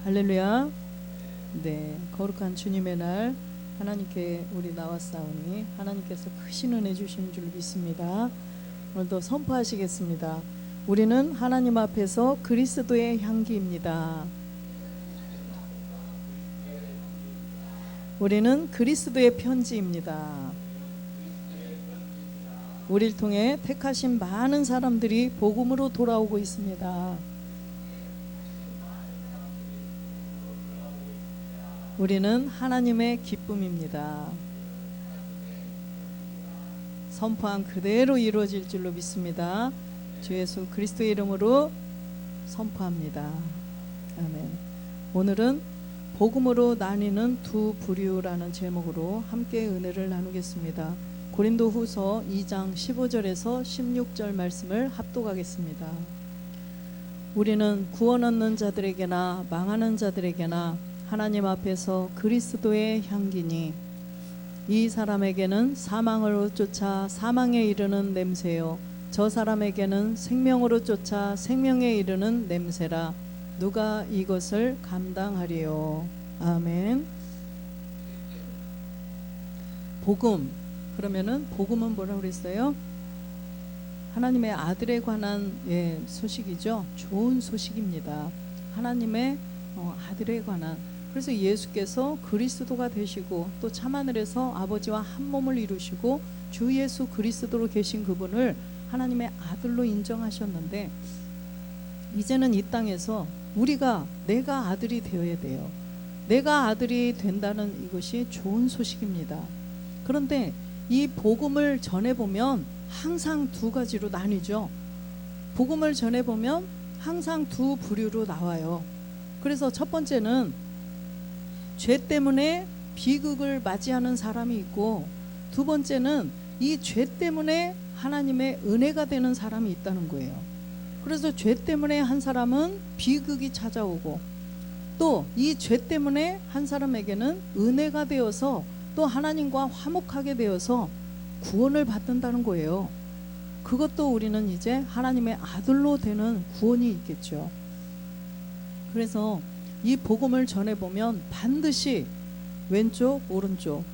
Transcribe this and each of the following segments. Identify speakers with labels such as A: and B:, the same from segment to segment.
A: 할렐루야. 네, 거룩한 주님의 날 하나님께 우리 나왔사오니 하나님께서 크신 은혜 주시는 줄 믿습니다. 오늘도 선포하시겠습니다. 우리는 하나님 앞에서 그리스도의 향기입니다. 우리는 그리스도의 편지입니다. 우리를 통해 택하신 많은 사람들이 복음으로 돌아오고 있습니다. 우리는 하나님의 기쁨입니다. 선포한 그대로 이루어질 줄로 믿습니다. 주 예수 그리스도의 이름으로 선포합니다. 아멘. 오늘은 복음으로 나뉘는 두 부류라는 제목으로 함께 은혜를 나누겠습니다. 고린도후서 2장 15절에서 16절 말씀을 합독하겠습니다. 우리는 구원 얻는 자들에게나 망하는 자들에게나 하나님 앞에서 그리스도의 향기니 이 사람에게는 사망으로 쫓아 사망에 이르는 냄새요 저 사람에게는 생명으로 쫓아 생명에 이르는 냄새라. 누가 이것을 감당하리요. 아멘. 복음, 그러면은 복음은 뭐라고 그랬어요? 하나님의 아들에 관한 소식이죠. 좋은 소식입니다. 하나님의 아들에 관한. 그래서 예수께서 그리스도가 되시고 또 참하늘에서 아버지와 한 몸을 이루시고 주 예수 그리스도로 계신 그분을 하나님의 아들로 인정하셨는데, 이제는 이 땅에서 내가 아들이 되어야 돼요. 내가 아들이 된다는 이것이 좋은 소식입니다. 그런데 이 복음을 전해보면 항상 두 가지로 나뉘죠. 복음을 전해보면 항상 두 부류로 나와요. 그래서 첫 번째는 죄 때문에 비극을 맞이하는 사람이 있고, 두 번째는 이 죄 때문에 하나님의 은혜가 되는 사람이 있다는 거예요. 그래서 죄 때문에 한 사람은 비극이 찾아오고, 또 이 죄 때문에 한 사람에게는 은혜가 되어서 또 하나님과 화목하게 되어서 구원을 받는다는 거예요. 그것도 우리는 이제 하나님의 아들로 되는 구원이 있겠죠. 그래서 이 복음을 전해보면 반드시 왼쪽 오른쪽,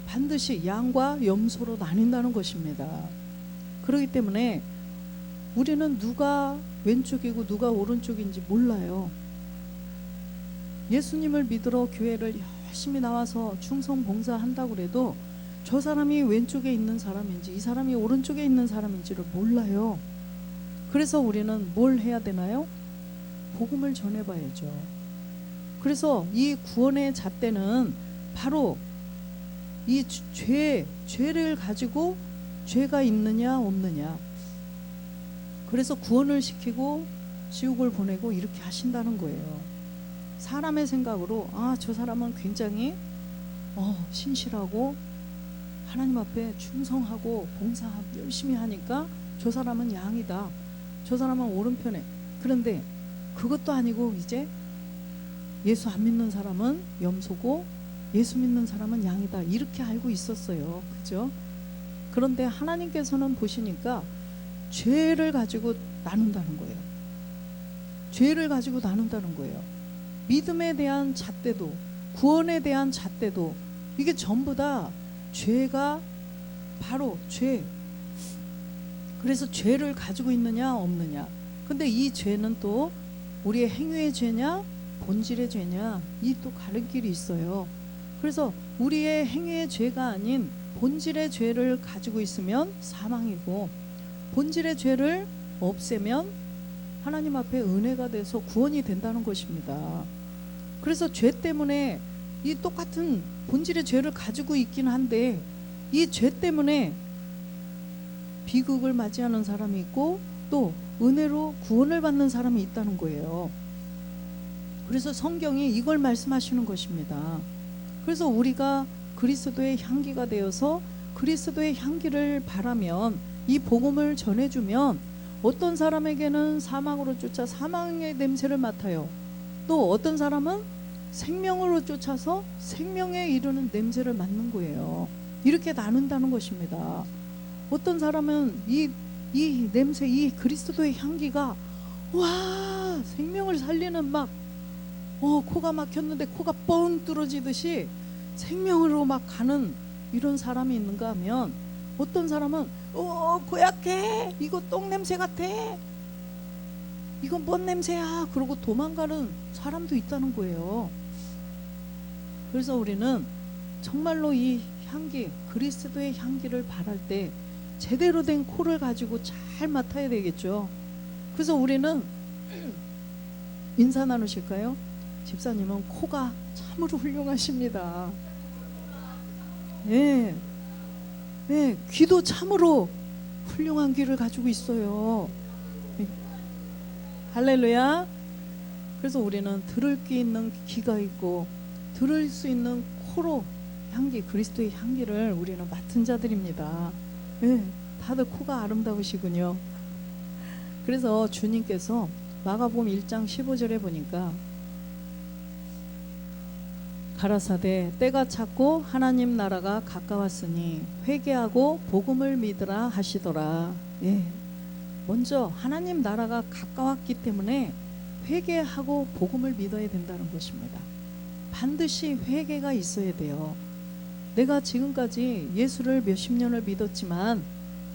A: 반드시 양과 염소로 나뉜다는 것입니다. 그렇기 때문에 우리는 누가 왼쪽이고 누가 오른쪽인지 몰라요. 예수님을 믿으러 교회를 열심히 나와서 충성 봉사한다고 해도 저 사람이 왼쪽에 있는 사람인지 이 사람이 오른쪽에 있는 사람인지를 몰라요. 그래서 우리는 뭘 해야 되나요? 복음을 전해봐야죠. 그래서 이 구원의 잣대는 바로 이 죄를 가지고 죄가 있느냐 없느냐, 그래서 구원을 시키고 지옥을 보내고 이렇게 하신다는 거예요. 사람의 생각으로 저 사람은 굉장히 신실하고 하나님 앞에 충성하고 봉사 열심히 하니까 저 사람은 양이다, 저 사람은 오른편에. 그런데 그것도 아니고 이제 예수 안 믿는 사람은 염소고 예수 믿는 사람은 양이다, 이렇게 알고 있었어요. 그죠? 그런데 하나님께서는 보시니까 죄를 가지고 나눈다는 거예요. 죄를 가지고 나눈다는 거예요. 믿음에 대한 잣대도 구원에 대한 잣대도 이게 전부 다 죄가 바로 죄. 그래서 죄를 가지고 있느냐 없느냐. 근데 이 죄는 또 우리의 행위의 죄냐 본질의 죄냐, 이 또 가르길이 있어요. 그래서 우리의 행위의 죄가 아닌 본질의 죄를 가지고 있으면 사망이고, 본질의 죄를 없애면 하나님 앞에 은혜가 돼서 구원이 된다는 것입니다. 그래서 죄 때문에 이 똑같은 본질의 죄를 가지고 있긴 한데 이 죄 때문에 비극을 맞이하는 사람이 있고 또 은혜로 구원을 받는 사람이 있다는 거예요. 그래서 성경이 이걸 말씀하시는 것입니다. 그래서 우리가 그리스도의 향기가 되어서 그리스도의 향기를 바라면, 이 복음을 전해주면 어떤 사람에게는 사망으로 쫓아 사망의 냄새를 맡아요. 또 어떤 사람은 생명으로 쫓아서 생명에 이르는 냄새를 맡는 거예요. 이렇게 나눈다는 것입니다. 어떤 사람은 이 냄새, 이 그리스도의 향기가 와 생명을 살리는 막 코가 막혔는데 코가 뻥 뚫어지듯이 생명으로 막 가는 이런 사람이 있는가 하면, 어떤 사람은 고약해, 이거 똥 냄새 같아, 이건 뭔 냄새야, 그러고 도망가는 사람도 있다는 거예요. 그래서 우리는 정말로 이 향기, 그리스도의 향기를 바랄 때 제대로 된 코를 가지고 잘 맡아야 되겠죠. 그래서 우리는 인사 나누실까요? 집사님은 코가 참으로 훌륭하십니다. 네, 네, 귀도 참으로 훌륭한 귀를 가지고 있어요. 네. 할렐루야. 그래서 우리는 들을 귀 있는 귀가 있고 들을 수 있는 코로 향기, 그리스도의 향기를 우리는 맡은 자들입니다. 네, 다들 코가 아름다우시군요. 그래서 주님께서 마가복음 1장 15절에 보니까 가라사대 때가 찼고 하나님 나라가 가까웠으니 회개하고 복음을 믿으라 하시더라. 예, 먼저 하나님 나라가 가까웠기 때문에 회개하고 복음을 믿어야 된다는 것입니다. 반드시 회개가 있어야 돼요. 내가 지금까지 예수를 몇십 년을 믿었지만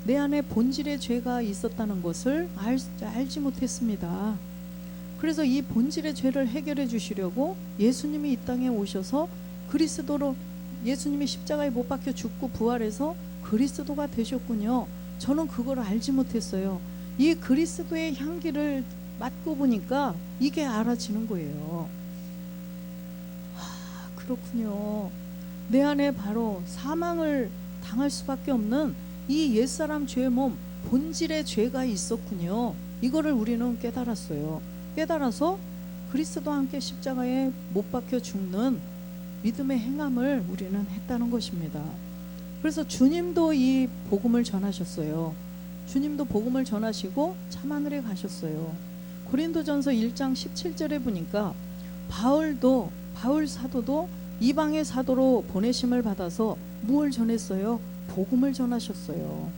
A: 내 안에 본질의 죄가 있었다는 것을 알지 못했습니다. 그래서 이 본질의 죄를 해결해 주시려고 예수님이 이 땅에 오셔서 그리스도로, 예수님이 십자가에 못 박혀 죽고 부활해서 그리스도가 되셨군요. 저는 그걸 알지 못했어요. 이 그리스도의 향기를 맡고 보니까 이게 알아지는 거예요. 그렇군요. 내 안에 바로 사망을 당할 수밖에 없는 이 옛사람 죄의 몸, 본질의 죄가 있었군요. 이거를 우리는 깨달았어요. 깨달아서 그리스도와 함께 십자가에 못 박혀 죽는 믿음의 행함을 우리는 했다는 것입니다. 그래서 주님도 이 복음을 전하셨어요. 주님도 복음을 전하시고 참하늘에 가셨어요. 고린도전서 1장 17절에 보니까 바울 사도도 이방의 사도로 보내심을 받아서 무엇을 전했어요? 복음을 전하셨어요.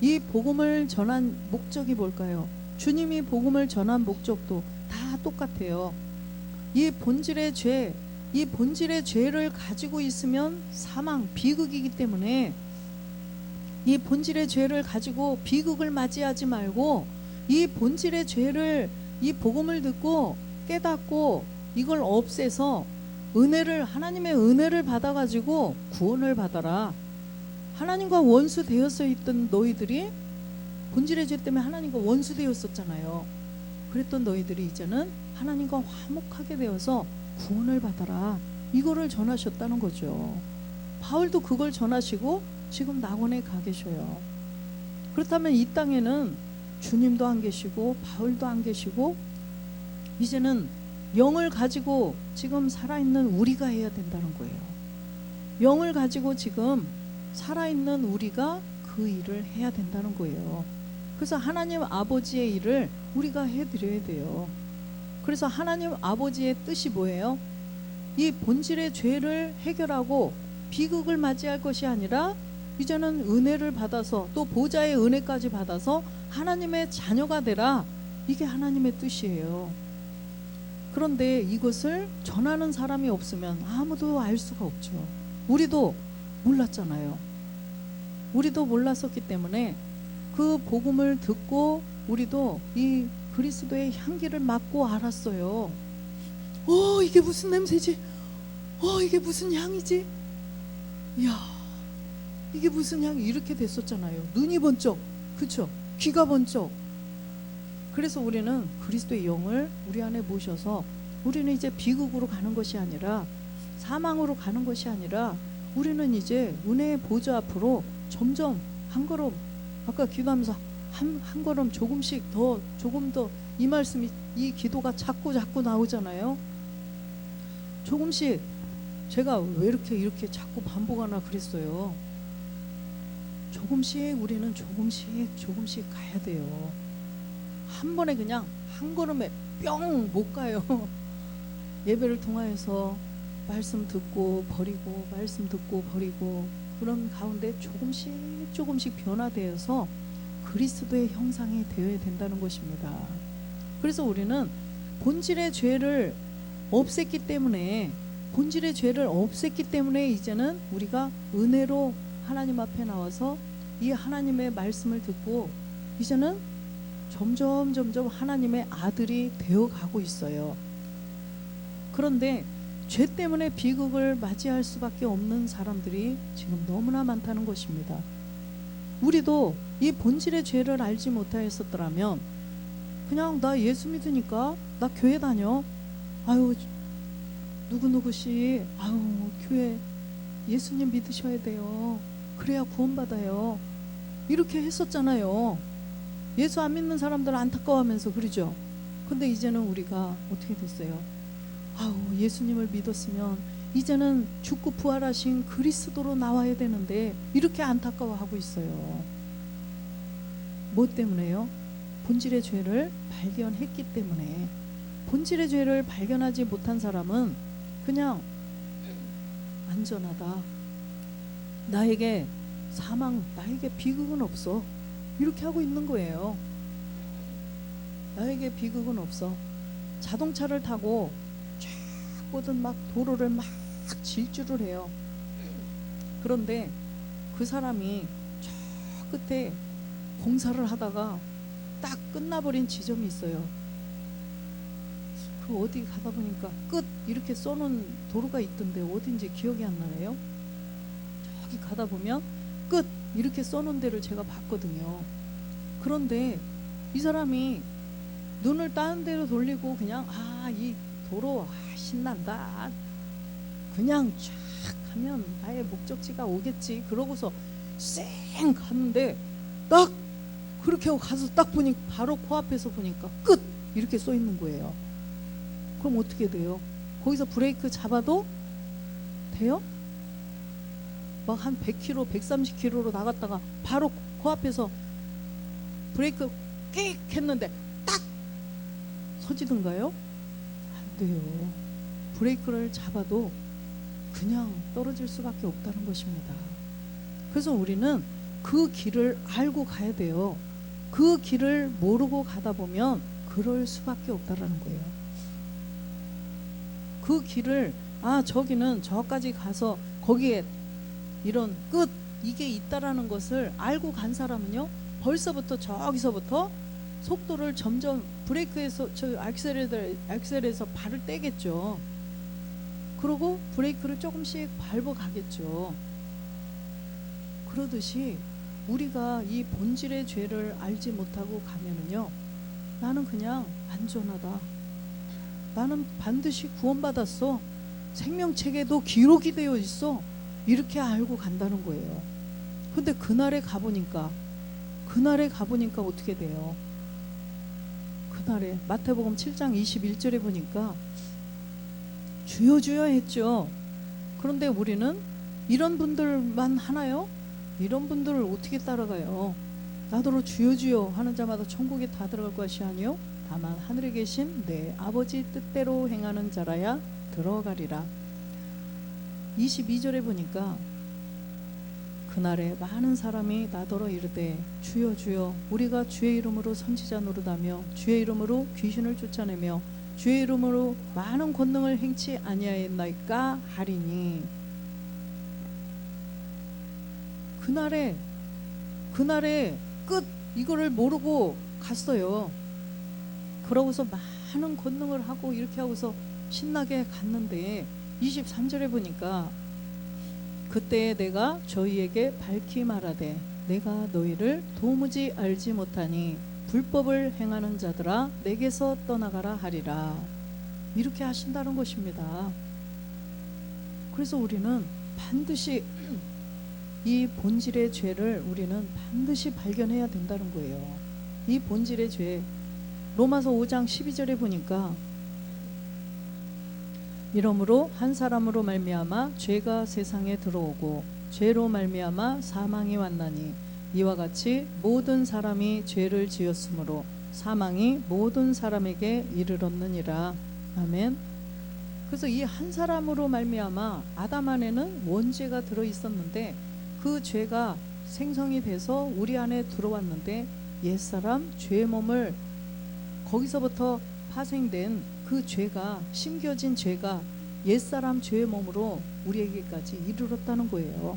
A: 이 복음을 전한 목적이 뭘까요? 주님이 복음을 전한 목적도 다 똑같아요. 이 본질의 죄를 가지고 있으면 사망, 비극이기 때문에 이 본질의 죄를 가지고 비극을 맞이하지 말고 이 본질의 죄를, 이 복음을 듣고 깨닫고 이걸 없애서 하나님의 은혜를 받아가지고 구원을 받아라. 하나님과 원수 되어서 있던 너희들이 본질의 죄 때문에 하나님과 원수 되었었잖아요. 그랬던 너희들이 이제는 하나님과 화목하게 되어서 구원을 받아라. 이거를 전하셨다는 거죠. 바울도 그걸 전하시고 지금 낙원에 가 계셔요. 그렇다면 이 땅에는 주님도 안 계시고 바울도 안 계시고 이제는 영을 가지고 지금 살아있는 우리가 해야 된다는 거예요. 영을 가지고 지금 살아있는 우리가 그 일을 해야 된다는 거예요. 그래서 하나님 아버지의 일을 우리가 해드려야 돼요. 그래서 하나님 아버지의 뜻이 뭐예요? 이 본질의 죄를 해결하고 비극을 맞이할 것이 아니라 이제는 은혜를 받아서 또 보좌의 은혜까지 받아서 하나님의 자녀가 되라. 이게 하나님의 뜻이에요. 그런데 이것을 전하는 사람이 없으면 아무도 알 수가 없죠. 우리도 몰랐잖아요. 우리도 몰랐었기 때문에 그 복음을 듣고 우리도 이 그리스도의 향기를 맡고 알았어요. 이게 무슨 냄새지? 이게 무슨 향이지? 이야, 이게 무슨 향이? 이렇게 됐었잖아요. 눈이 번쩍, 그쵸? 귀가 번쩍. 그래서 우리는 그리스도의 영을 우리 안에 모셔서 우리는 이제 비극으로 가는 것이 아니라 사망으로 가는 것이 아니라 우리는 이제 은혜의 보좌 앞으로 점점 한 걸음, 아까 기도하면서 한 걸음 조금씩 더, 조금 더 이 말씀이, 이 기도가 자꾸 나오잖아요. 조금씩, 제가 왜 이렇게 자꾸 반복하나 그랬어요. 조금씩 우리는 조금씩 가야 돼요. 한 번에 그냥 한 걸음에 뿅 못 가요. 예배를 통하여서 말씀 듣고 버리고, 말씀 듣고 버리고, 그런 가운데 조금씩 변화되어서 그리스도의 형상이 되어야 된다는 것입니다. 그래서 우리는 본질의 죄를 없앴기 때문에, 본질의 죄를 없앴기 때문에 이제는 우리가 은혜로 하나님 앞에 나와서 이 하나님의 말씀을 듣고 이제는 점점 하나님의 아들이 되어가고 있어요. 그런데 죄 때문에 비극을 맞이할 수밖에 없는 사람들이 지금 너무나 많다는 것입니다. 우리도 이 본질의 죄를 알지 못하였었더라면 그냥 나 예수 믿으니까 나 교회 다녀, 아유 누구누구씨, 아유 교회 예수님 믿으셔야 돼요, 그래야 구원받아요, 이렇게 했었잖아요. 예수 안 믿는 사람들 안타까워하면서, 그러죠. 근데 이제는 우리가 어떻게 됐어요? 아우 예수님을 믿었으면 이제는 죽고 부활하신 그리스도로 나와야 되는데 이렇게 안타까워하고 있어요. 뭐 때문에요? 본질의 죄를 발견했기 때문에. 본질의 죄를 발견하지 못한 사람은 그냥 안전하다, 나에게 사망, 나에게 비극은 없어, 이렇게 하고 있는 거예요. 나에게 비극은 없어. 자동차를 타고 쫙 뻗은 막 도로를 막 질주를 해요. 그런데 그 사람이 저 끝에 공사를 하다가 딱 끝나버린 지점이 있어요. 그 어디 가다 보니까 끝 이렇게 써놓은 도로가 있던데 어딘지 기억이 안 나네요. 저기 가다 보면 끝 이렇게 써놓은 데를 제가 봤거든요. 그런데 이 사람이 눈을 다른 데로 돌리고 그냥 이 도로 신난다, 그냥 쫙 가면 나의 목적지가 오겠지, 그러고서 쌩 갔는데 딱 그렇게 하고 가서 딱 보니 바로 코앞에서 보니까 끝 이렇게 써 있는 거예요. 그럼 어떻게 돼요? 거기서 브레이크 잡아도 돼요? 막 한 100km, 130km로 나갔다가 바로 코앞에서 브레이크 끽 했는데 딱 서지든가요? 안 돼요. 브레이크를 잡아도 그냥 떨어질 수밖에 없다는 것입니다. 그래서 우리는 그 길을 알고 가야 돼요. 그 길을 모르고 가다 보면 그럴 수밖에 없다라는 거예요. 그 길을 저기는 저까지 가서 거기에 이런 끝 이게 있다라는 것을 알고 간 사람은요, 벌써부터 저기서부터 속도를 점점 브레이크에서 저 악셀에서 발을 떼겠죠. 그러고 브레이크를 조금씩 밟아 가겠죠. 그러듯이 우리가 이 본질의 죄를 알지 못하고 가면은요, 나는 그냥 안전하다, 나는 반드시 구원받았어, 생명책에도 기록이 되어 있어, 이렇게 알고 간다는 거예요. 근데 그날에 가보니까 어떻게 돼요? 그날에 마태복음 7장 21절에 보니까 주여 주여 했죠. 그런데 우리는 이런 분들만 하나요? 이런 분들을 어떻게 따라가요? 나더러 주여 주여 하는 자마다 천국에 다 들어갈 것이 아니요 다만 하늘에 계신 내 아버지 뜻대로 행하는 자라야 들어가리라. 22절에 보니까 그날에 많은 사람이 나더러 이르되 주여 주여 우리가 주의 이름으로 선지자 노릇하며 주의 이름으로 귀신을 쫓아내며 주의 이름으로 많은 권능을 행치 아니하였나이까 하리니. 그날에 끝 이거를 모르고 갔어요. 그러고서 많은 권능을 하고 이렇게 하고서 신나게 갔는데 23절에 보니까 그때 내가 저희에게 밝히 말하되 내가 너희를 도무지 알지 못하니 불법을 행하는 자들아 내게서 떠나가라 하리라. 이렇게 하신다는 것입니다. 그래서 우리는 반드시 이 본질의 죄를 우리는 반드시 발견해야 된다는 거예요. 이 본질의 죄, 로마서 5장 12절에 보니까 이러므로 한 사람으로 말미암아 죄가 세상에 들어오고 죄로 말미암아 사망이 왔나니 이와 같이 모든 사람이 죄를 지었으므로 사망이 모든 사람에게 이르렀느니라. 아멘. 그래서 이 한 사람으로 말미암아 아담 안에는 원죄가 들어 있었는데 그 죄가 생성이 돼서 우리 안에 들어왔는데 옛사람 죄의 몸을 거기서부터 파생된 그 죄가, 심겨진 죄가 옛사람 죄의 몸으로 우리에게까지 이르렀다는 거예요.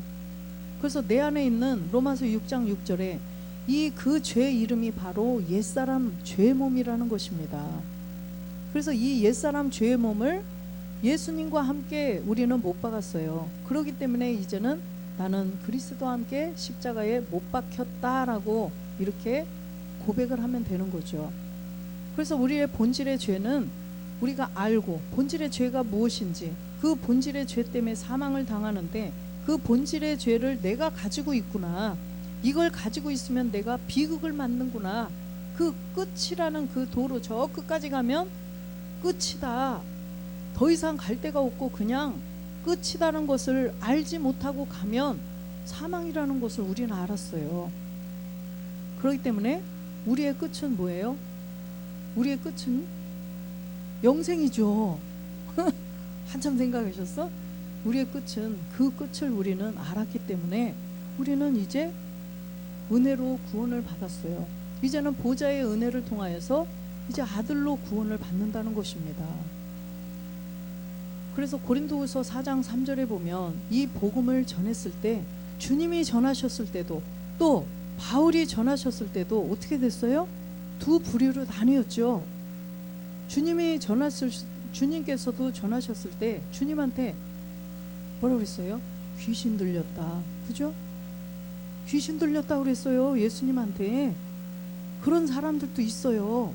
A: 그래서 내 안에 있는 로마서 6장 6절에 이 그 죄의 이름이 바로 옛사람 죄의 몸이라는 것입니다. 그래서 이 옛사람 죄의 몸을 예수님과 함께 우리는 못 박았어요. 그렇기 때문에 이제는 나는 그리스도와 함께 십자가에 못 박혔다라고 이렇게 고백을 하면 되는 거죠. 그래서 우리의 본질의 죄는 우리가 알고 본질의 죄가 무엇인지, 그 본질의 죄 때문에 사망을 당하는데 그 본질의 죄를 내가 가지고 있구나, 이걸 가지고 있으면 내가 비극을 맞는구나, 그 끝이라는 그 도로, 저 끝까지 가면 끝이다, 더 이상 갈 데가 없고 그냥 끝이라는 것을 알지 못하고 가면 사망이라는 것을 우리는 알았어요. 그렇기 때문에 우리의 끝은 뭐예요? 우리의 끝은 영생이죠. 한참 생각하셨어? 우리의 끝은, 그 끝을 우리는 알았기 때문에 우리는 이제 은혜로 구원을 받았어요. 이제는 보좌의 은혜를 통하여서 이제 아들로 구원을 받는다는 것입니다. 그래서 고린도후서 4장 3절에 보면 이 복음을 전했을 때, 주님이 전하셨을 때도 또 바울이 전하셨을 때도 어떻게 됐어요? 두 부류로 나뉘었죠. 주님께서도 전하셨을 때 주님한테 뭐라고 그랬어요? 귀신 들렸다, 그죠? 귀신 들렸다 그랬어요, 예수님한테. 그런 사람들도 있어요.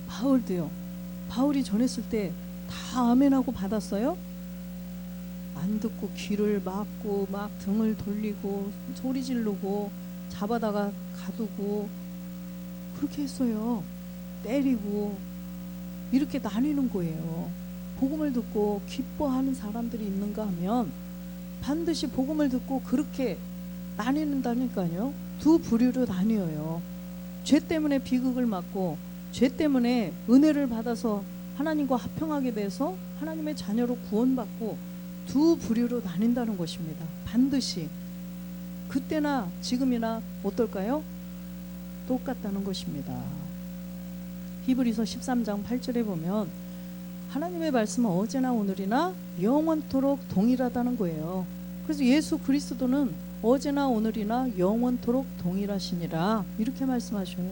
A: 바울도요. 바울이 전했을 때 다 아멘하고 받았어요? 안 듣고 귀를 막고 막 등을 돌리고 소리 지르고 잡아다가 가두고 그렇게 했어요. 때리고 이렇게 나뉘는 거예요. 복음을 듣고 기뻐하는 사람들이 있는가 하면 반드시 복음을 듣고 그렇게 나뉘는다니까요. 두 부류로 나뉘어요. 죄 때문에 비극을 맞고 죄 때문에 은혜를 받아서 하나님과 합평하게 돼서 하나님의 자녀로 구원받고 두 부류로 나뉜다는 것입니다. 반드시 그때나 지금이나 어떨까요? 똑같다는 것입니다. 히브리서 13장 8절에 보면 하나님의 말씀은 어제나 오늘이나 영원토록 동일하다는 거예요. 그래서 예수 그리스도는 어제나 오늘이나 영원토록 동일하시니라, 이렇게 말씀하셔요.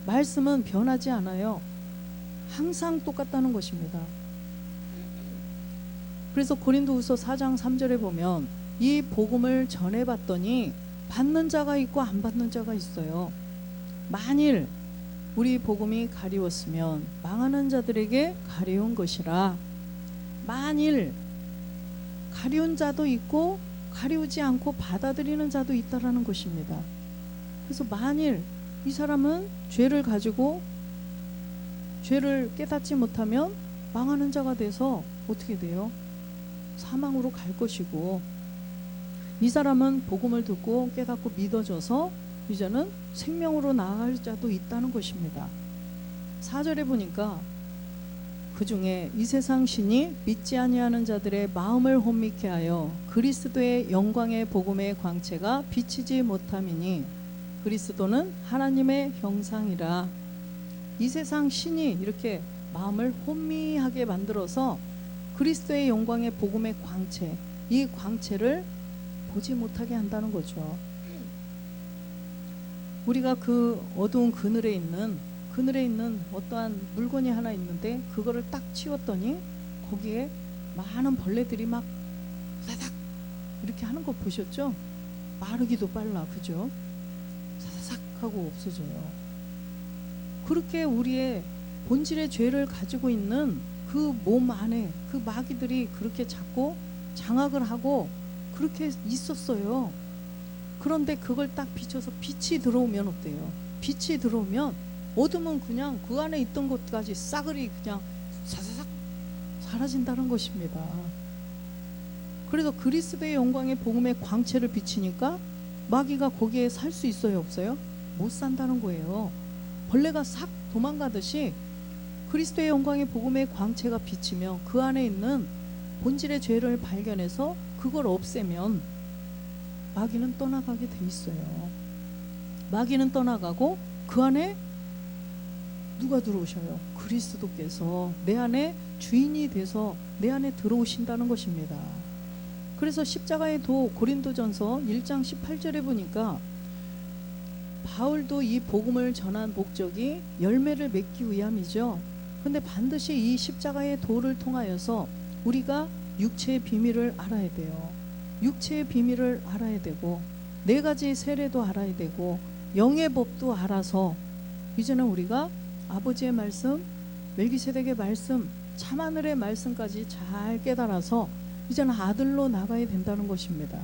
A: 말씀은 변하지 않아요. 항상 똑같다는 것입니다. 그래서 고린도후서 4장 3절에 보면 이 복음을 전해봤더니 받는 자가 있고 안 받는 자가 있어요. 만일 우리 복음이 가리웠으면 망하는 자들에게 가리운 것이라, 만일 가리운 자도 있고 가리우지 않고 받아들이는 자도 있다라는 것입니다. 그래서 만일 이 사람은 죄를 가지고 죄를 깨닫지 못하면 망하는 자가 돼서 어떻게 돼요? 사망으로 갈 것이고, 이 사람은 복음을 듣고 깨닫고 믿어져서 이제는 생명으로 나아갈 자도 있다는 것입니다. 4절에 보니까 그 중에 이 세상 신이 믿지 아니하는 자들의 마음을 혼미케 하여 그리스도의 영광의 복음의 광채가 비치지 못함이니 그리스도는 하나님의 형상이라. 이 세상 신이 이렇게 마음을 혼미하게 만들어서 그리스도의 영광의 복음의 광채, 이 광채를 보지 못하게 한다는 거죠. 우리가 그 어두운 그늘에 있는 어떠한 물건이 하나 있는데 그거를 딱 치웠더니 거기에 많은 벌레들이 막 사삭 이렇게 하는 거 보셨죠? 마르기도 빨라, 그죠? 사삭 하고 없어져요. 그렇게 우리의 본질의 죄를 가지고 있는 그 몸 안에 그 마귀들이 그렇게 자꾸 장악을 하고 그렇게 있었어요. 그런데 그걸 딱 비춰서 빛이 들어오면 어때요? 빛이 들어오면 어둠은 그냥 그 안에 있던 것까지 싸그리 그냥 사사삭 사라진다는 것입니다. 그래서 그리스도의 영광의 복음의 광채를 비치니까 마귀가 거기에 살 수 있어요, 없어요? 못 산다는 거예요. 벌레가 싹 도망가듯이 그리스도의 영광의 복음의 광채가 비치며 그 안에 있는 본질의 죄를 발견해서 그걸 없애면 마귀는 떠나가게 돼 있어요. 마귀는 떠나가고 그 안에 누가 들어오셔요? 그리스도께서 내 안에 주인이 돼서 내 안에 들어오신다는 것입니다. 그래서 십자가의 도 고린도전서 1장 18절에 보니까 바울도 이 복음을 전한 목적이 열매를 맺기 위함이죠. 근데 반드시 이 십자가의 도를 통하여서 우리가 육체의 비밀을 알아야 돼요. 육체의 비밀을 알아야 되고 4가지 세례도 알아야 되고 영의 법도 알아서 이제는 우리가 아버지의 말씀, 멜기세덱의 말씀, 참하늘의 말씀까지 잘 깨달아서 이제는 아들로 나가야 된다는 것입니다.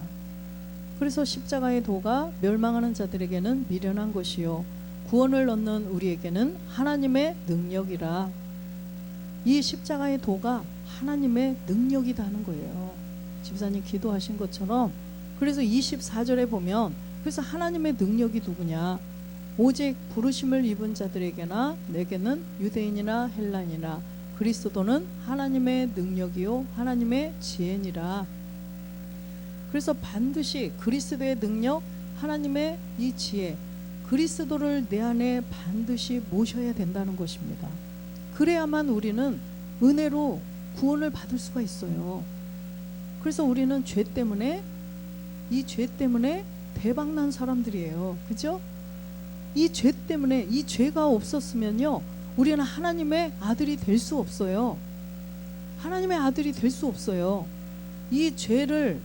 A: 그래서 십자가의 도가 멸망하는 자들에게는 미련한 것이요 구원을 얻는 우리에게는 하나님의 능력이라. 이 십자가의 도가 하나님의 능력이다 하는 거예요. 집사님 기도하신 것처럼. 그래서 24절에 보면 그래서 하나님의 능력이 누구냐? 오직 부르심을 입은 자들에게나 내게는 유대인이나 헬라인이나 그리스도는 하나님의 능력이요 하나님의 지혜니라. 그래서 반드시 그리스도의 능력, 하나님의 이 지혜, 그리스도를 내 안에 반드시 모셔야 된다는 것입니다. 그래야만 우리는 은혜로 구원을 받을 수가 있어요. 그래서 우리는 죄 때문에 이 죄 때문에 대박난 사람들이에요. 그죠? 이 죄 때문에 이 죄가 없었으면요 우리는 하나님의 아들이 될 수 없어요. 하나님의 아들이 될 수 없어요. 이 죄를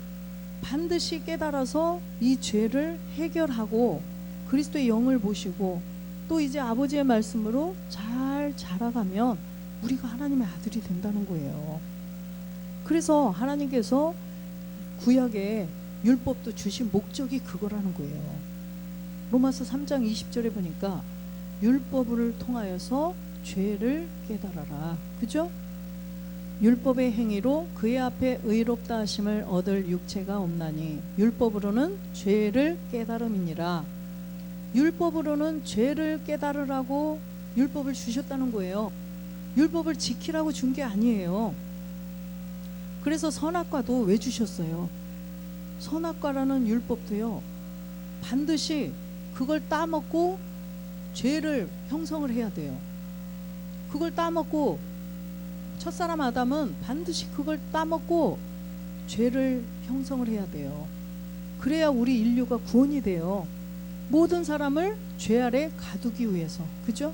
A: 반드시 깨달아서 이 죄를 해결하고 그리스도의 영을 모시고 또 이제 아버지의 말씀으로 잘 자라가면 우리가 하나님의 아들이 된다는 거예요. 그래서 하나님께서 구약에 율법도 주신 목적이 그거라는 거예요. 로마서 3장 20절에 보니까 율법을 통하여서 죄를 깨달아라. 그죠? 율법의 행위로 그의 앞에 의롭다 하심을 얻을 육체가 없나니 율법으로는 죄를 깨달음이니라. 율법으로는 죄를 깨달으라고 율법을 주셨다는 거예요. 율법을 지키라고 준 게 아니에요. 그래서 선악과도 왜 주셨어요? 선악과라는 율법도요 반드시 그걸 따먹고 죄를 형성을 해야 돼요. 그걸 따먹고 첫사람 아담은 반드시 그걸 따먹고 죄를 형성을 해야 돼요. 그래야 우리 인류가 구원이 돼요. 모든 사람을 죄 아래 가두기 위해서, 그죠?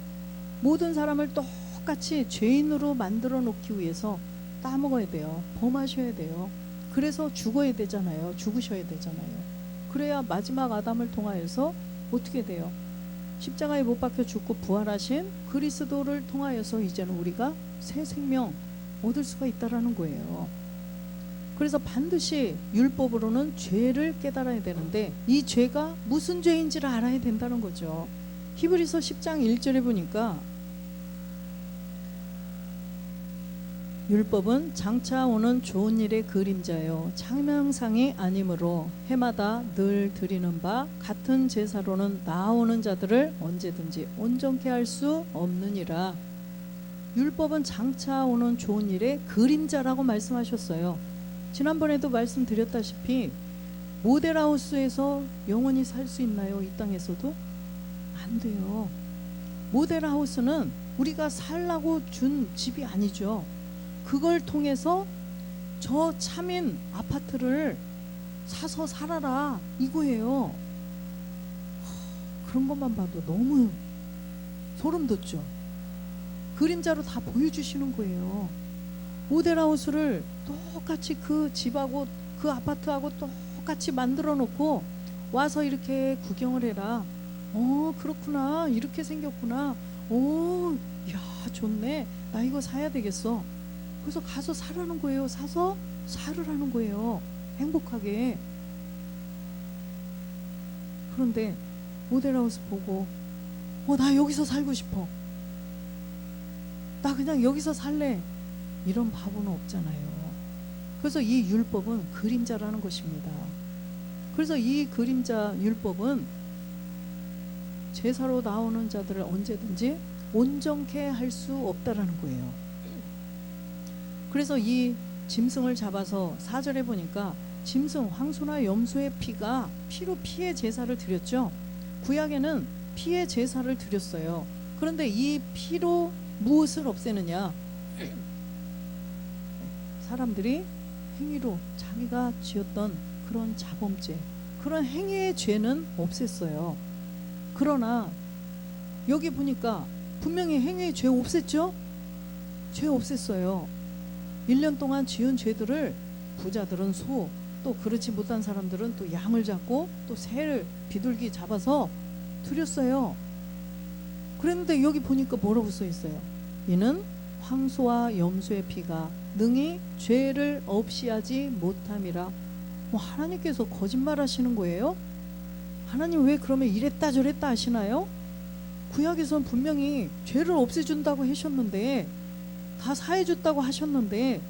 A: 모든 사람을 똑같이 죄인으로 만들어 놓기 위해서 따먹어야 돼요. 범하셔야 돼요. 그래서 죽어야 되잖아요. 죽으셔야 되잖아요. 그래야 마지막 아담을 통하여서 어떻게 돼요? 십자가에 못 박혀 죽고 부활하신 그리스도를 통하여서 이제는 우리가 새 생명 얻을 수가 있다라는 거예요. 그래서 반드시 율법으로는 죄를 깨달아야 되는데 이 죄가 무슨 죄인지를 알아야 된다는 거죠. 히브리서 10장 1절에 보니까 율법은 장차 오는 좋은 일의 그림자요 창명상이 아니므로 해마다 늘 드리는 바 같은 제사로는 나아오는 자들을 언제든지 온전케 할 수 없느니라. 율법은 장차 오는 좋은 일의 그림자라고 말씀하셨어요. 지난번에도 말씀드렸다시피 모델하우스에서 영원히 살 수 있나요? 이 땅에서도? 안 돼요. 모델하우스는 우리가 살라고 준 집이 아니죠. 그걸 통해서 저 차민 아파트를 사서 살아라 이거예요. 그런 것만 봐도 너무 소름 돋죠. 그림자로 다 보여주시는 거예요. 모델하우스를 똑같이 그 집하고 그 아파트하고 똑같이 만들어 놓고 와서 이렇게 구경을 해라. 그렇구나. 이렇게 생겼구나. 야 좋네. 나 이거 사야 되겠어. 그래서 가서 사라는 거예요. 사서 살으라는 거예요. 행복하게. 그런데 모델하우스 보고 나 여기서 살고 싶어. 나 그냥 여기서 살래. 이런 바보는 없잖아요. 그래서 이 율법은 그림자라는 것입니다. 그래서 이 그림자 율법은 제사로 나오는 자들을 언제든지 온전케 할 수 없다라는 거예요. 그래서 이 짐승을 잡아서 4절에 보니까 짐승, 황소나 염소의 피로 피의 제사를 드렸죠. 구약에는 피의 제사를 드렸어요. 그런데 이 피로 무엇을 없애느냐? 사람들이 행위로 자기가 지었던 그런 자범죄, 그런 행위의 죄는 없앴어요. 그러나 여기 보니까 분명히 행위의 죄 없앴죠? 죄 없앴어요. 1년 동안 지은 죄들을 부자들은 소, 또 그렇지 못한 사람들은 또 양을 잡고 또 새를 비둘기 잡아서 드렸어요. 그런데 여기 보니까 뭐라고 써 있어요? 이는 황소와 염소의 피가 능히 죄를 없이 하지 못함이라. 하나님께서 거짓말 하시는 거예요? 하나님 왜 그러면 이랬다 저랬다 하시나요? 구약에서는 분명히 죄를 없애준다고 하셨는데, 다 사해줬다고 하셨는데,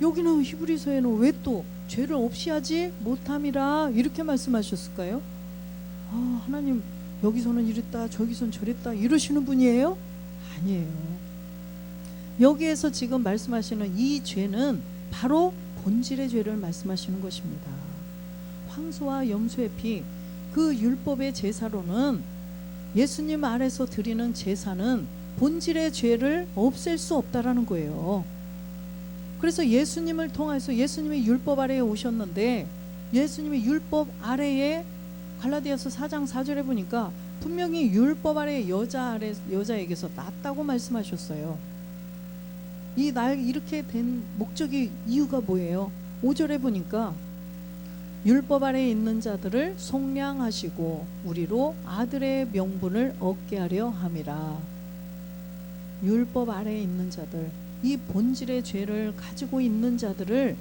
A: 여기는 히브리서에는 왜 또 죄를 없이 하지 못함이라 이렇게 말씀하셨을까요? 하나님 여기서는 이랬다 저기서는 저랬다 이러시는 분이에요? 아니에요. 여기에서 지금 말씀하시는 이 죄는 바로 본질의 죄를 말씀하시는 것입니다. 황소와 염소의 피, 그 율법의 제사로는, 예수님 아래서 드리는 제사는 본질의 죄를 없앨 수 없다라는 거예요. 그래서 예수님을 통해서, 예수님이 율법 아래에 오셨는데, 예수님이 율법 아래에, 갈라디아서 4장 4절에 보니까 분명히 율법 아래 여자에게서 낫다고 말씀하셨어요. 이렇게 된 목적이, 이유가 뭐예요? 5절에 보니까 율법 아래에 있는 자들을 속량하시고 우리로 아들의 명분을 얻게 하려 함이라. 율법 아래에 있는 자들, 이 본질의 죄를 가지고 있는 자들을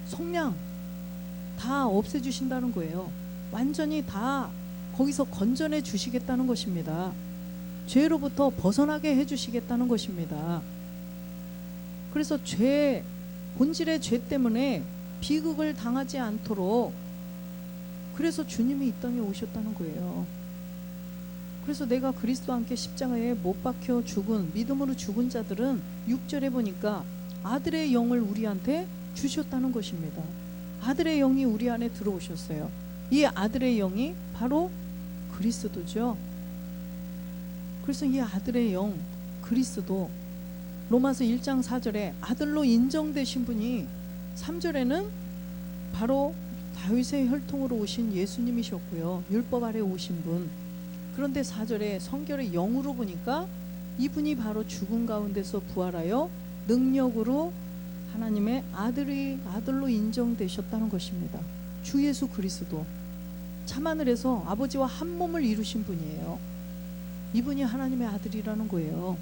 A: 속량 다 없애주신다는 거예요. 완전히 다 거기서 건져내 주시겠다는 것입니다. 죄로부터 벗어나게 해주시겠다는 것입니다. 그래서 본질의 죄 때문에 비극을 당하지 않도록, 그래서 주님이 이 땅에 오셨다는 거예요. 그래서 내가 그리스도와 함께 십자가에 못 박혀 죽은, 믿음으로 죽은 자들은 6절에 보니까 아들의 영을 우리한테 주셨다는 것입니다. 아들의 영이 우리 안에 들어오셨어요. 이 아들의 영이 바로 그리스도죠. 그래서 이 아들의 영 그리스도, 로마서 1장 4절에 아들로 인정되신 분이, 3절에는 바로 다윗의 혈통으로 오신 예수님이셨고요. 율법 아래 오신 분. 그런데 4절에 성결의 영으로 보니까 이분이 바로 죽음 가운데서 부활하여 능력으로 하나님의 아들로 인정되셨다는 것입니다. 주 예수 그리스도, 참하늘에서 아버지와 한 몸을 이루신 분이에요. 이분이 하나님의 아들이라는 거예요.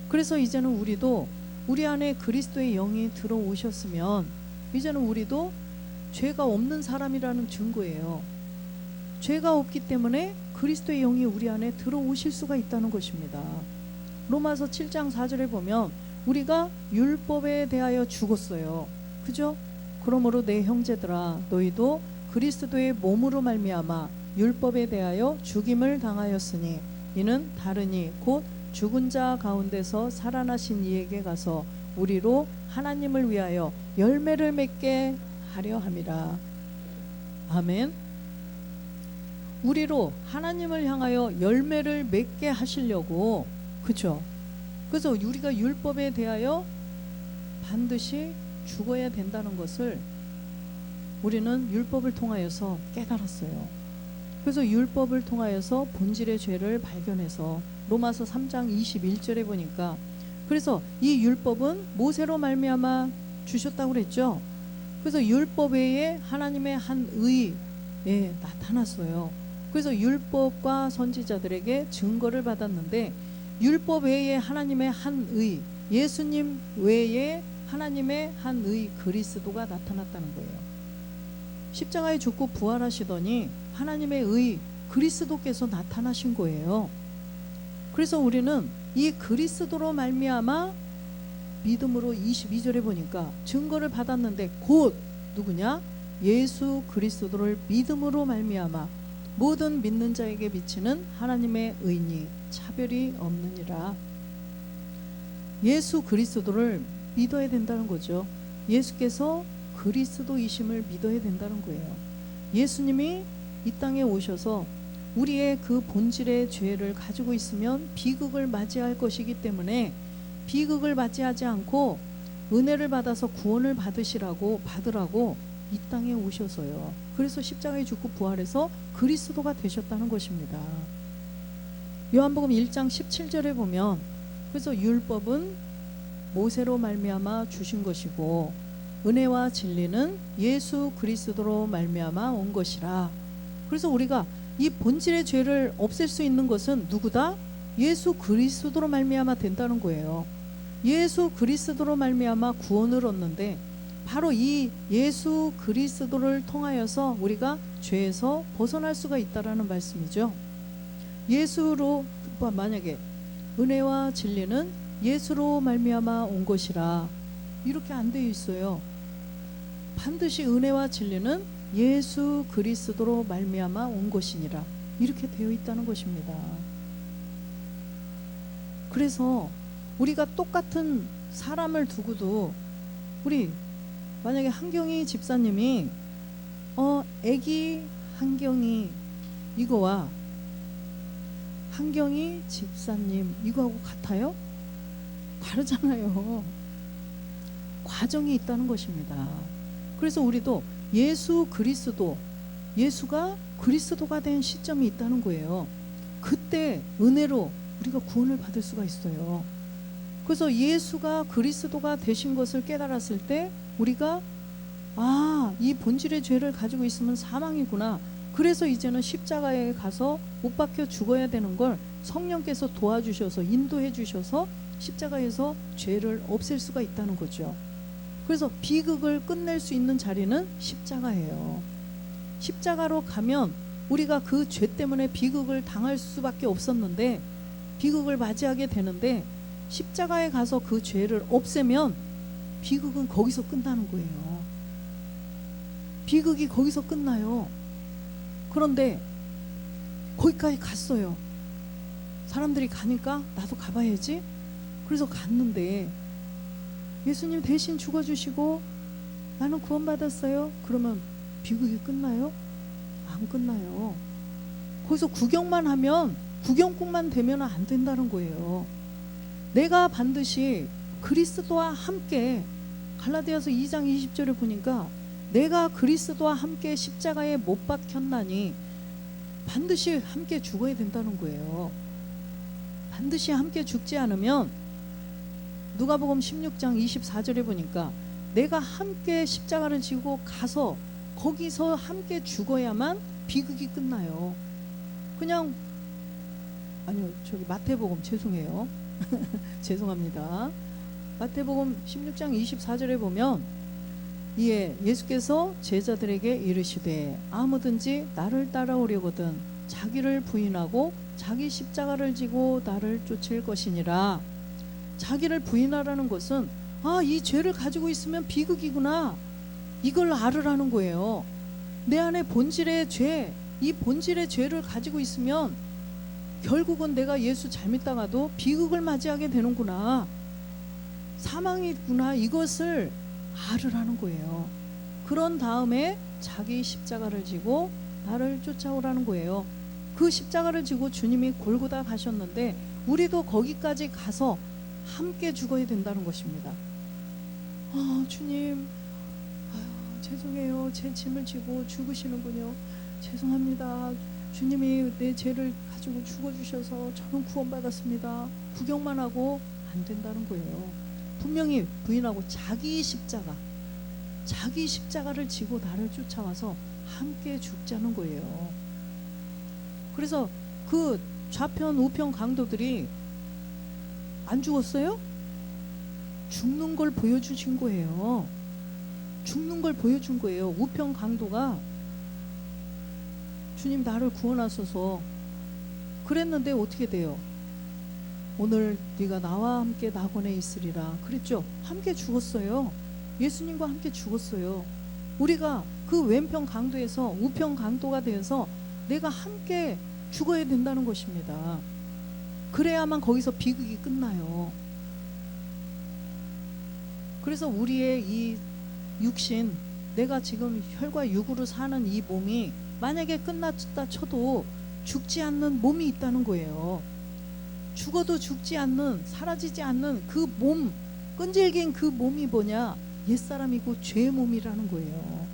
A: 그래서 이제는 우리도, 우리 안에 그리스도의 영이 들어오셨으면 이제는 우리도 죄가 없는 사람이라는 증거예요. 죄가 없기 때문에 그리스도의 영이 우리 안에 들어오실 수가 있다는 것입니다. 로마서 7장 4절에 보면 우리가 율법에 대하여 죽었어요. 그죠? 그러므로 내 형제들아, 너희도 그리스도의 몸으로 말미암아 율법에 대하여 죽임을 당하였으니 이는 다르니 곧 죽은 자 가운데서 살아나신 이에게 가서 우리로 하나님을 위하여 열매를 맺게 하려 함이라. 아멘. 우리로 하나님을 향하여 열매를 맺게 하시려고, 그렇죠? 그래서 우리가 율법에 대하여 반드시 죽어야 된다는 것을 우리는 율법을 통하여서 깨달았어요. 그래서 율법을 통하여서 본질의 죄를 발견해서 로마서 3장 21절에 보니까, 그래서 이 율법은 모세로 말미암아 주셨다고 그랬죠. 그래서 율법 외에 하나님의 한 의에 나타났어요. 그래서 율법과 선지자들에게 증거를 받았는데, 율법 외에 하나님의 한 의, 예수님 외에 하나님의 한 의 그리스도가 나타났다는 거예요. 십자가에 죽고 부활하시더니 하나님의 의 그리스도께서 나타나신 거예요. 그래서 우리는 이 그리스도로 말미암아 믿음으로, 22절에 보니까 증거를 받았는데 곧 누구냐? 예수 그리스도를 믿음으로 말미암아 모든 믿는 자에게 비치는 하나님의 의니 차별이 없느니라. 예수 그리스도를 믿어야 된다는 거죠. 예수께서 그리스도이심을 믿어야 된다는 거예요. 예수님이 이 땅에 오셔서 우리의 그 본질의 죄를 가지고 있으면 비극을 맞이할 것이기 때문에 비극을 맞이하지 않고 은혜를 받아서 구원을 받으라고 이 땅에 오셔서요. 그래서 십자가에 죽고 부활해서 그리스도가 되셨다는 것입니다. 요한복음 1장 17절에 보면 그래서 율법은 모세로 말미암아 주신 것이고 은혜와 진리는 예수 그리스도로 말미암아 온 것이라. 그래서 우리가 이 본질의 죄를 없앨 수 있는 것은 누구다? 예수 그리스도로 말미암아 된다는 거예요. 예수 그리스도로 말미암아 구원을 얻는데 바로 이 예수 그리스도를 통하여서 우리가 죄에서 벗어날 수가 있다라는 말씀이죠. 예수로 만약에 은혜와 진리는 예수로 말미암아 온 것이라 이렇게 안 되어 있어요. 반드시 은혜와 진리는 예수 그리스도로 말미암아 온 것이니라 이렇게 되어 있다는 것입니다. 그래서 우리가 똑같은 사람을 두고도 우리 만약에 한경희 집사님이 애기 한경희 이거와 한경희 집사님 이거하고 같아요? 다르잖아요. 과정이 있다는 것입니다. 그래서 우리도 예수 그리스도, 예수가 그리스도가 된 시점이 있다는 거예요. 그때 은혜로 우리가 구원을 받을 수가 있어요. 그래서 예수가 그리스도가 되신 것을 깨달았을 때 우리가 이 본질의 죄를 가지고 있으면 사망이구나. 그래서 이제는 십자가에 가서 못 박혀 죽어야 되는 걸 성령께서 도와주셔서 인도해 주셔서 십자가에서 죄를 없앨 수가 있다는 거죠. 그래서 비극을 끝낼 수 있는 자리는 십자가예요. 십자가로 가면 우리가 그 죄 때문에 비극을 당할 수밖에 없었는데 비극을 맞이하게 되는데 십자가에 가서 그 죄를 없애면 비극은 거기서 끝나는 거예요. 비극이 거기서 끝나요. 그런데 거기까지 갔어요. 사람들이 가니까 나도 가봐야지. 그래서 갔는데 예수님 대신 죽어주시고 나는 구원받았어요. 그러면 비극이 끝나요? 안 끝나요. 거기서 구경만 하면 구경꾼만 되면 안 된다는 거예요. 내가 반드시 그리스도와 함께 갈라디아서 2장 20절에 보니까 내가 그리스도와 함께 십자가에 못 박혔나니 반드시 함께 죽어야 된다는 거예요. 반드시 함께 죽지 않으면 누가복음 16장 24절에 보니까 내가 함께 십자가를 지고 가서 거기서 함께 죽어야만 비극이 끝나요. 그냥 아니요 저기 마태복음 죄송해요. 죄송합니다. 마태복음 16장 24절에 보면 이에 예수께서 제자들에게 이르시되 아무든지 나를 따라오려거든 자기를 부인하고 자기 십자가를 지고 나를 쫓을 것이니라. 자기를 부인하라는 것은 이 죄를 가지고 있으면 비극이구나 이걸 알으라는 거예요. 내 안에 본질의 죄, 이 본질의 죄를 가지고 있으면 결국은 내가 예수 잘 믿다가도 비극을 맞이하게 되는구나, 사망이구나, 이것을 알으라는 거예요. 그런 다음에 자기 십자가를 지고 나를 쫓아오라는 거예요. 그 십자가를 지고 주님이 골고다 가셨는데 우리도 거기까지 가서 함께 죽어야 된다는 것입니다. 주님 죄송해요. 제 짐을 지고 죽으시는군요. 죄송합니다. 주님이 내 죄를 가지고 죽어주셔서 저는 구원받았습니다. 구경만 하고 안 된다는 거예요. 분명히 부인하고 자기 십자가를 지고 나를 쫓아와서 함께 죽자는 거예요. 그래서 그 좌편 우편 강도들이 안 죽었어요? 죽는 걸 보여주신 거예요. 죽는 걸 보여준 거예요. 우편 강도가 주님 나를 구원하소서 그랬는데 어떻게 돼요? 오늘 네가 나와 함께 낙원에 있으리라 그랬죠. 함께 죽었어요. 예수님과 함께 죽었어요. 우리가 그 왼편 강도에서 우편 강도가 되어서 내가 함께 죽어야 된다는 것입니다. 그래야만 거기서 비극이 끝나요. 그래서 우리의 이 육신, 내가 지금 혈과 육으로 사는 이 몸이 만약에 끝났다 쳐도 죽지 않는 몸이 있다는 거예요. 죽어도 죽지 않는, 사라지지 않는 그 몸, 끈질긴 그 몸이 뭐냐? 옛사람이고 죄의 몸이라는 거예요.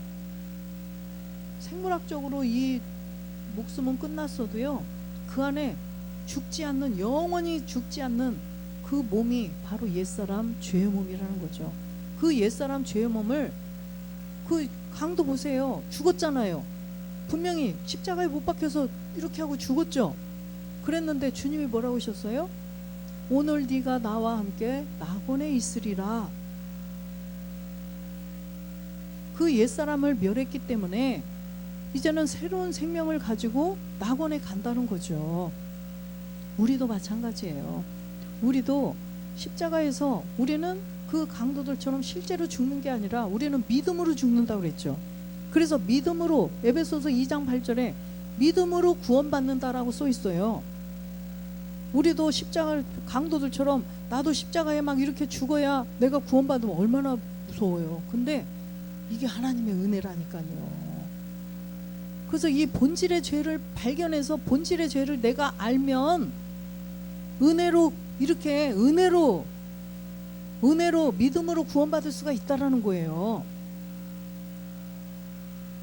A: 생물학적으로 이 목숨은 끝났어도요, 그 안에 죽지 않는, 영원히 죽지 않는 그 몸이 바로 옛사람 죄의 몸이라는 거죠. 그 옛사람 죄의 몸을, 그 강도 보세요. 죽었잖아요. 분명히 십자가에 못 박혀서 이렇게 하고 죽었죠. 그랬는데 주님이 뭐라고 하셨어요? 오늘 네가 나와 함께 낙원에 있으리라. 그 옛사람을 멸했기 때문에 이제는 새로운 생명을 가지고 낙원에 간다는 거죠. 우리도 마찬가지예요. 우리도 십자가에서 우리는 그 강도들처럼 실제로 죽는 게 아니라 우리는 믿음으로 죽는다고 그랬죠. 그래서 믿음으로, 에베소서 2장 8절에 믿음으로 구원받는다라고 써 있어요. 우리도 십자가 강도들처럼 나도 십자가에 막 이렇게 죽어야 내가 구원받으면 얼마나 무서워요. 근데 이게 하나님의 은혜라니까요. 그래서 이 본질의 죄를 발견해서 본질의 죄를 내가 알면 은혜로, 이렇게 은혜로 믿음으로 구원받을 수가 있다라는 거예요.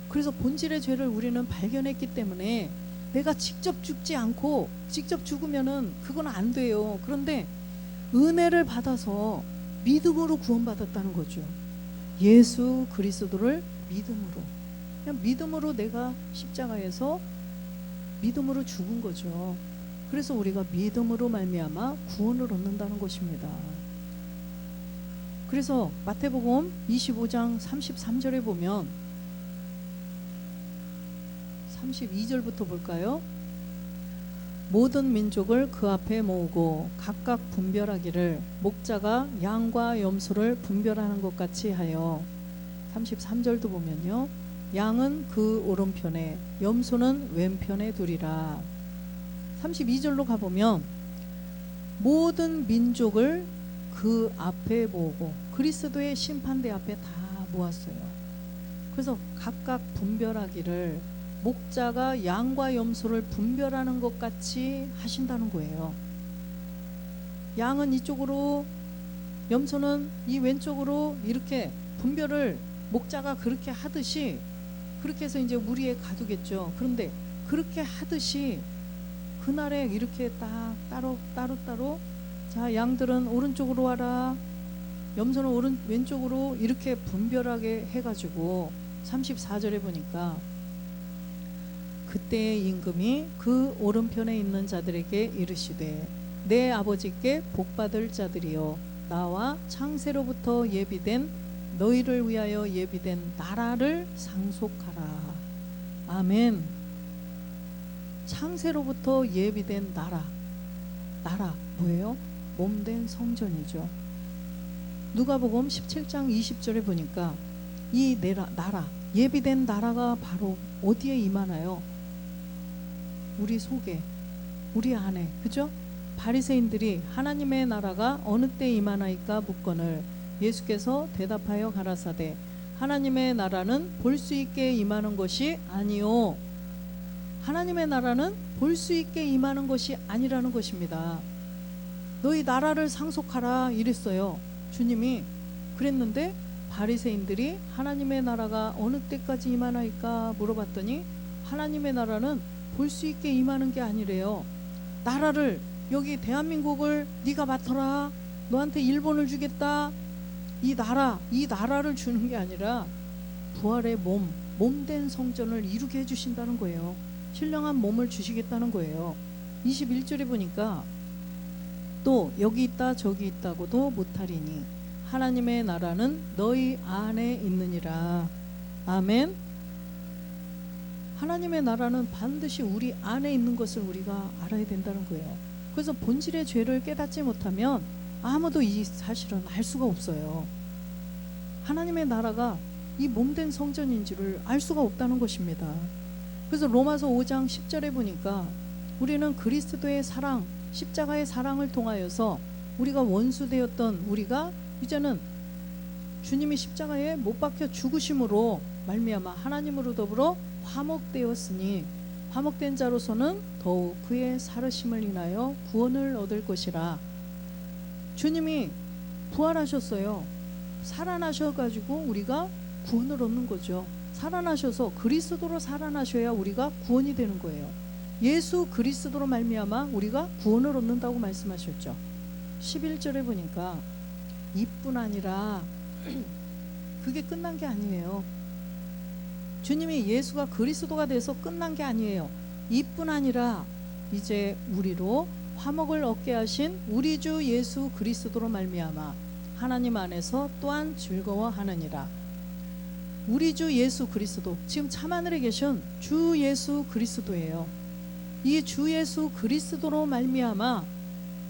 A: 그래서 본질의 죄를 우리는 발견했기 때문에 내가 직접 죽지 않고, 직접 죽으면은 그건 안 돼요. 그런데 은혜를 받아서 믿음으로 구원받았다는 거죠. 예수 그리스도를 믿음으로, 그냥 믿음으로 내가 십자가에서 믿음으로 죽은 거죠. 그래서 우리가 믿음으로 말미암아 구원을 얻는다는 것입니다. 그래서 마태복음 25장 33절에 보면 32절부터 볼까요? 모든 민족을 그 앞에 모으고 각각 분별하기를 목자가 양과 염소를 분별하는 것 같이 하여. 33절도 보면요, 양은 그 오른편에 염소는 왼편에 두리라. 32절로 가보면 모든 민족을 그 앞에 모으고, 그리스도의 심판대 앞에 다 모았어요. 그래서 각각 분별하기를 목자가 양과 염소를 분별하는 것 같이 하신다는 거예요. 양은 이쪽으로, 염소는 이 왼쪽으로 이렇게 분별을 목자가 그렇게 하듯이, 그렇게 해서 이제 무리에 가두겠죠. 그런데 그렇게 하듯이 그날에 이렇게 딱 따로 자, 양들은 오른쪽으로 와라, 염소는 왼쪽으로, 이렇게 분별하게 해가지고 34절에 보니까 그때의 임금이 그 오른편에 있는 자들에게 이르시되 내 아버지께 복받을 자들이여 나와 창세로부터 예비된 너희를 위하여 예비된 나라를 상속하라. 아멘. 창세로부터 예비된 나라 뭐예요? 몸된 성전이죠. 누가복음 17장 20절에 보니까 이 나라, 예비된 나라가 바로 어디에 임하나요? 우리 속에, 우리 안에, 그죠? 바리새인들이 하나님의 나라가 어느 때 임하나이까 묻거늘 예수께서 대답하여 가라사대 하나님의 나라는 볼 수 있게 임하는 것이 아니요. 하나님의 나라는 볼 수 있게 임하는 것이 아니라는 것입니다. 너희 나라를 상속하라 이랬어요. 주님이 그랬는데 바리새인들이 하나님의 나라가 어느 때까지 임하나이까 물어봤더니 하나님의 나라는 볼 수 있게 임하는 게 아니래요. 나라를, 여기 대한민국을 네가 맡아라, 너한테 일본을 주겠다, 이 나라를 주는 게 아니라 부활의 몸된 성전을 이루게 해주신다는 거예요. 신령한 몸을 주시겠다는 거예요. 21절에 보니까 또 여기 있다 저기 있다고도 못하리니 하나님의 나라는 너희 안에 있느니라. 아멘. 하나님의 나라는 반드시 우리 안에 있는 것을 우리가 알아야 된다는 거예요. 그래서 본질의 죄를 깨닫지 못하면 아무도 이 사실은 알 수가 없어요. 하나님의 나라가 이 몸된 성전인지를 알 수가 없다는 것입니다. 그래서 로마서 5장 10절에 보니까 우리는 그리스도의 사랑, 십자가의 사랑을 통하여서 우리가 원수되었던 우리가 이제는 주님이 십자가에 못 박혀 죽으심으로 말미암아 하나님으로 더불어 화목되었으니 화목된 자로서는 더욱 그의 살으심을 인하여 구원을 얻을 것이라. 주님이 부활하셨어요. 살아나셔가지고 우리가 구원을 얻는 거죠. 살아나셔서 그리스도로 살아나셔야 우리가 구원이 되는 거예요. 예수 그리스도로 말미암아 우리가 구원을 얻는다고 말씀하셨죠. 11절에 보니까 이뿐 아니라 그게 끝난 게 아니에요. 주님이 예수가 그리스도가 돼서 끝난 게 아니에요. 이뿐 아니라 이제 우리로 화목을 얻게 하신 우리 주 예수 그리스도로 말미암아 하나님 안에서 또한 즐거워하느니라. 우리 주 예수 그리스도, 지금 참하늘에 계신 주 예수 그리스도예요. 이 주 예수 그리스도로 말미암아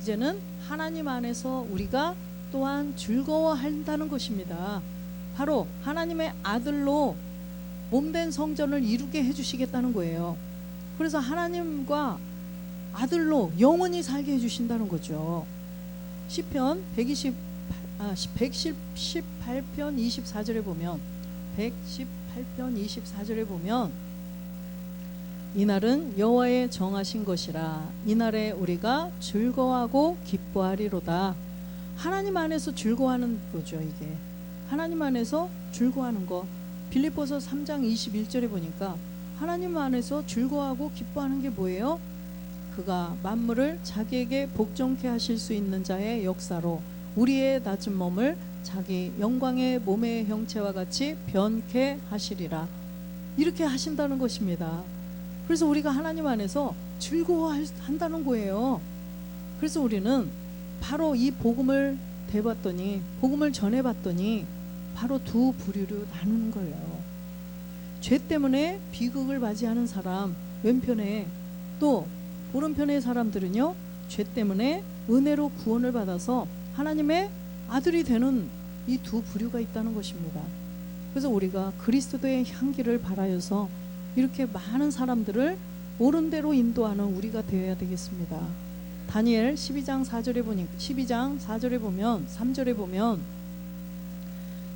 A: 이제는 하나님 안에서 우리가 또한 즐거워한다는 것입니다. 바로 하나님의 아들로 몸된 성전을 이루게 해주시겠다는 거예요. 그래서 하나님과 아들로 영원히 살게 해주신다는 거죠. 시편 118편 24절에 보면 118편 24절에 보면 이날은 여호와의 정하신 것이라 이날에 우리가 즐거워하고 기뻐하리로다. 하나님 안에서 즐거워하는 거죠. 이게 하나님 안에서 즐거워하는 거. 빌립보서 3장 21절에 보니까 하나님 안에서 즐거워하고 기뻐하는 게 뭐예요? 그가 만물을 자기에게 복종케 하실 수 있는 자의 역사로 우리의 낮은 몸을 자기 영광의 몸의 형체와 같이 변케 하시리라. 이렇게 하신다는 것입니다. 그래서 우리가 하나님 안에서 즐거워한다는 거예요. 그래서 우리는 바로 이 복음을 대봤더니, 복음을 전해봤더니 바로 두 부류로 나누는 거예요. 죄 때문에 비극을 맞이하는 사람 왼편에, 또 오른편의 사람들은요, 죄 때문에 은혜로 구원을 받아서 하나님의 아들이 되는 이 두 부류가 있다는 것입니다. 그래서 우리가 그리스도의 향기를 발하여서 이렇게 많은 사람들을 옳은 대로 인도하는 우리가 되어야 되겠습니다. 다니엘 12장 4절에 보면 3절에 보면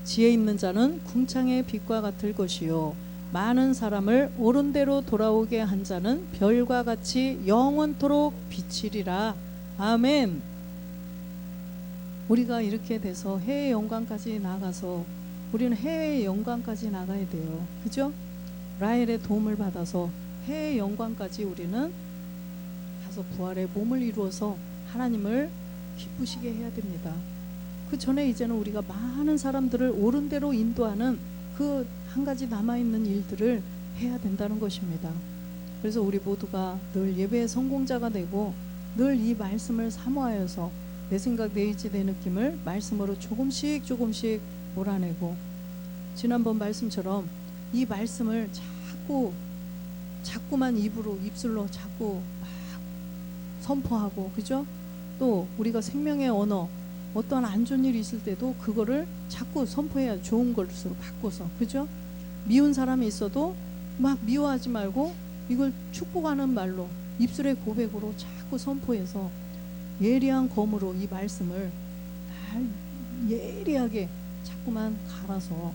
A: 지혜 있는 자는 궁창의 빛과 같을 것이요 많은 사람을 옳은 대로 돌아오게 한 자는 별과 같이 영원토록 비치리라. 아멘. 우리가 이렇게 돼서 해의 영광까지 나가서 우리는 해의 영광까지 나가야 돼요. 그죠? 라헬의 도움을 받아서 해의 영광까지 우리는 가서 부활의 몸을 이루어서 하나님을 기쁘시게 해야 됩니다. 그 전에 이제는 우리가 많은 사람들을 옳은 대로 인도하는 그 한 가지 남아있는 일들을 해야 된다는 것입니다. 그래서 우리 모두가 늘 예배의 성공자가 되고 늘 이 말씀을 사모하여서 내 생각 내 의지 내 느낌을 말씀으로 조금씩 몰아내고, 지난번 말씀처럼 이 말씀을 자꾸만 입술로 자꾸 막 선포하고, 그죠? 또 우리가 생명의 언어, 어떠한 안 좋은 일이 있을 때도 그거를 자꾸 선포해야 좋은 것으로 바꿔서, 그죠? 미운 사람이 있어도 막 미워하지 말고 이걸 축복하는 말로, 입술의 고백으로 자꾸 선포해서 예리한 검으로 이 말씀을 예리하게 자꾸만 갈아서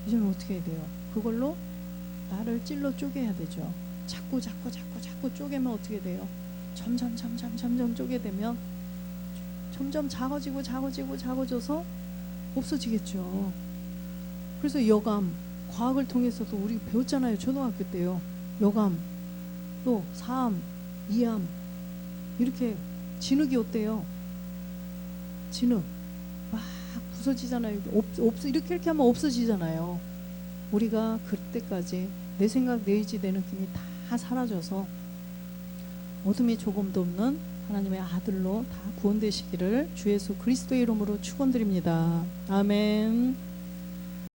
A: 이제는 어떻게 해야 돼요? 그걸로 나를 찔러 쪼개야 되죠. 자꾸 쪼개면 어떻게 돼요? 점점 쪼개 되면 점점 작아져서 없어지겠죠. 그래서 여감, 과학을 통해서도 우리 배웠잖아요. 초등학교 때요. 여감, 또 사암, 이암, 이렇게 진흙이 어때요? 진흙 막 부서지잖아요. 이렇게 하면 없어지잖아요. 우리가 그때까지 내 생각 내 의지 내 느낌이 다 사라져서 어둠이 조금도 없는 하나님의 아들로 다 구원되시기를 주 예수 그리스도의 이름으로 축원드립니다. 아멘.